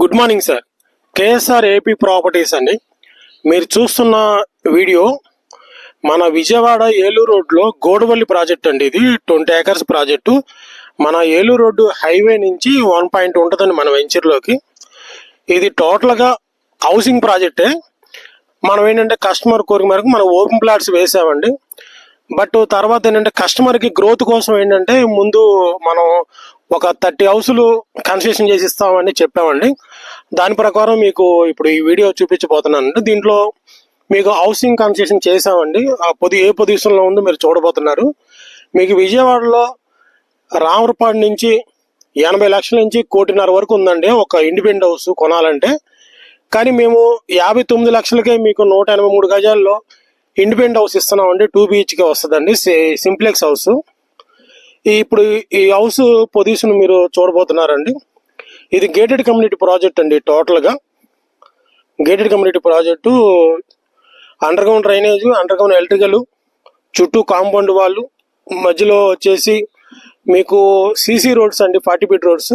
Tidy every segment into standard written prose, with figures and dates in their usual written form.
Good morning sir. KSR AP properties అండి. మీరు చూస్తున్న వీడియో మన విజయవాడ ఏలూరు రోడ్లో గోడవల్లి ప్రాజెక్ట్ అండి. ఇది 20 acres ప్రాజెక్టు. మన ఏలూరు రోడ్డు హైవే నుంచి 1 పాయింట్ ఉంటుందండి మన వెంచర్లోకి. ఇది టోటల్గా హౌసింగ్ ప్రాజెక్టే. మనం ఏంటంటే కస్టమర్ కోరిక మేరకు మనం ఓపెన్ ప్లాట్స్ వేసామండి. బట్ తర్వాత ఏంటంటే కస్టమర్కి గ్రోత్ కోసం ఏంటంటే ముందు మనం ఒక 30 హౌసులు కన్సెషన్ చేసి ఇస్తామని చెప్పామండి. దాని ప్రకారం మీకు ఇప్పుడు ఈ వీడియో చూపించబోతున్నానండి. దీంట్లో మీకు హౌసింగ్ కన్సెషన్ చేసామండి. ఆ ఏ పొజిషన్లో ఉందో మీరు చూడబోతున్నారు. మీకు విజయవాడలో రామరపాడు నుంచి 80 లక్షల నుంచి 1.5 కోటి వరకు ఉందండి ఒక ఇండిపెండెంట్ హౌస్ కొనాలంటే. కానీ మేము 59 లక్షలకే మీకు 183 గజాల్లో ఇండిపెండెంట్ హౌస్ ఇస్తున్నామండి. 2 BHK వస్తుందండి, సింప్లెక్స్ హౌస్. ఇప్పుడు ఈ హౌస్ పొజిషన్ మీరు చూడబోతున్నారండి. ఇది గేటెడ్ కమ్యూనిటీ ప్రాజెక్ట్ అండి. టోటల్గా gated community project, under ground drainage, under ground electrical, చుట్టూ కాంపౌండ్ వాళ్ళు, మధ్యలో వచ్చేసి మీకు సీసీ రోడ్స్ అండి, 40 feet రోడ్స్.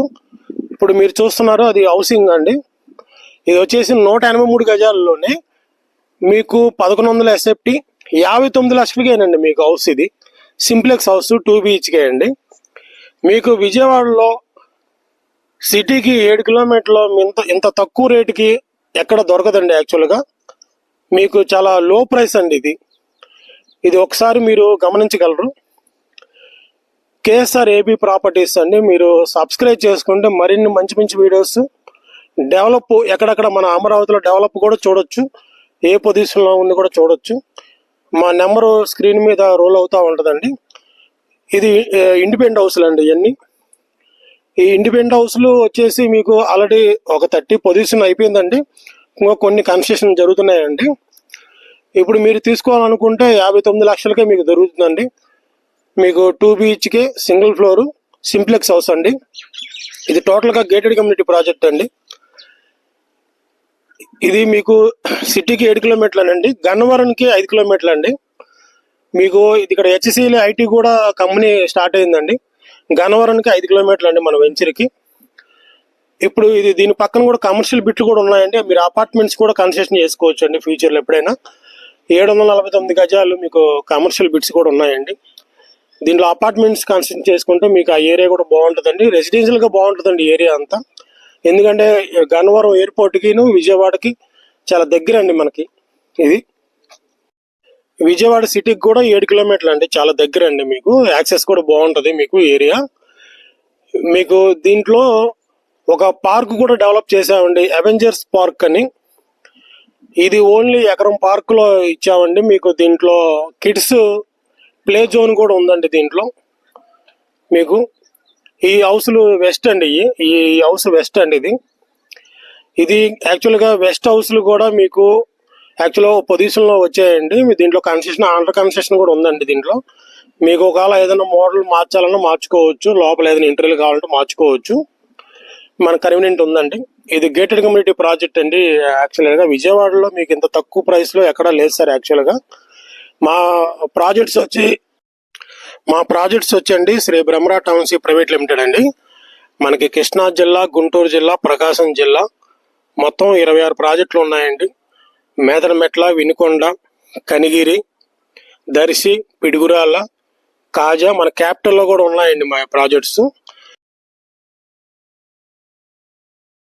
ఇప్పుడు మీరు చూస్తున్నారు అది హౌసింగ్ అండి. ఇది వచ్చేసి 183 గజాల్లోనే మీకు 1100 SFT, 59 లక్షలకేనండి మీకు హౌస్. ఇది సింప్లెక్స్ హౌస్, 2 BHK అండి. మీకు విజయవాడలో సిటీకి 7 కిలోమీటర్లు ఇంత తక్కువ రేటుకి ఎక్కడ దొరకదండి. యాక్చువల్గా మీకు చాలా లో ప్రైస్ అండి ఇది ఒకసారి మీరు గమనించగలరు. కేఎస్ఆర్ ఏపీ ప్రాపర్టీస్ అండి. మీరు సబ్స్క్రైబ్ చేసుకుంటే మరిన్ని మంచి మంచి వీడియోస్, డెవలప్ ఎక్కడెక్కడ మన అమరావతిలో డెవలప్ కూడా చూడొచ్చు, ఏ పొజిషన్లో ఉంది కూడా చూడొచ్చు. మా నెంబరు స్క్రీన్ మీద రోల్ అవుతూ ఉంటుందండి. ఇది ఇండిపెండెంట్ హౌస్లు అండి ఇవన్నీ. ఈ ఇండిపెండెంట్ హౌస్లు వచ్చేసి మీకు ఆల్రెడీ ఒక 30 పొజిషన్ అయిపోయిందండి. ఇంకా కొన్ని కన్సెషన్ జరుగుతున్నాయండి. ఇప్పుడు మీరు తీసుకోవాలనుకుంటే 59 లక్షలకే మీకు దొరుకుతుందండి. మీకు 2 BHK single floor simplex house అండి. ఇది టోటల్గా గేటెడ్ కమ్యూనిటీ ప్రాజెక్ట్ అండి. ఇది మీకు సిటీకి 7 కిలోమీటర్లండి, గన్నవరంకి 5 కిలోమీటర్లు అండి. మీకు ఇది ఇక్కడ HCL IT కూడా కంపెనీ స్టార్ట్ అయిందండి. గన్నవరానికి 5 కిలోమీటర్లు అండి మన వెంచర్కి. ఇప్పుడు దీని పక్కన కూడా కమర్షియల్ బిట్లు కూడా ఉన్నాయండి. మీరు అపార్ట్మెంట్స్ కూడా కన్సెషన్ చేసుకోవచ్చు అండి ఫ్యూచర్లో ఎప్పుడైనా. 749 గజాలు మీకు కమర్షియల్ బిట్స్ కూడా ఉన్నాయండి. దీంట్లో అపార్ట్మెంట్స్ కన్సెషన్ చేసుకుంటే మీకు ఆ ఏరియా కూడా బాగుంటుందండి. రెసిడెన్షియల్గా బాగుంటుందండి ఏరియా అంతా. ఎందుకంటే గన్నవరం ఎయిర్పోర్ట్కి విజయవాడకి చాలా దగ్గర అండి మనకి. ఇది విజయవాడ సిటీకి కూడా 7 కిలోమీటర్లు అండి, చాలా దగ్గర అండి. మీకు యాక్సెస్ కూడా బాగుంటుంది మీకు ఏరియా. మీకు దీంట్లో ఒక పార్క్ కూడా డెవలప్ చేసామండి, అవెంజర్స్ పార్క్ అని. ఇది ఓన్లీ ఎకరం పార్కులో ఇచ్చామండి. మీకు దీంట్లో కిడ్స్ ప్లే జోన్ కూడా ఉందండి దీంట్లో. మీకు ఈ హౌస్లు వెస్ట్ అండి. ఈ హౌస్ వెస్ట్ అండి. ఇది యాక్చువల్గా వెస్ట్ హౌస్లు కూడా మీకు యాక్చువల్గా పొజిషన్లో వచ్చాయండి. దీంట్లో కన్సెషన్, అండర్ కన్సెషన్ కూడా ఉందండి. దీంట్లో మీకు ఒకవేళ ఏదైనా మోడల్ మార్చాలన్నా మార్చుకోవచ్చు, లోపల ఏదైనా ఇంటీరియర్ కావాలంటే మార్చుకోవచ్చు, మన కన్వీనియంట్ ఉందండి. ఇది గేటెడ్ కమ్యూనిటీ ప్రాజెక్ట్ అండి. యాక్చువల్గా విజయవాడలో మీకు ఇంత తక్కువ ప్రైస్లో ఎక్కడా లేదు సార్. యాక్చువల్గా మా ప్రాజెక్ట్స్ వచ్చండి Shri Brahmara township private limited అండి. మనకి కృష్ణా జిల్లా, గుంటూరు జిల్లా, ప్రకాశం జిల్లా మొత్తం 26 ప్రాజెక్టులు ఉన్నాయండి. మేదరమెట్ల, వినుకొండ, కనిగిరి, దర్శి, పిడుగురాళ్ళ, కాజా, మన క్యాపిటల్లో కూడా ఉన్నాయండి మా ప్రాజెక్ట్స్.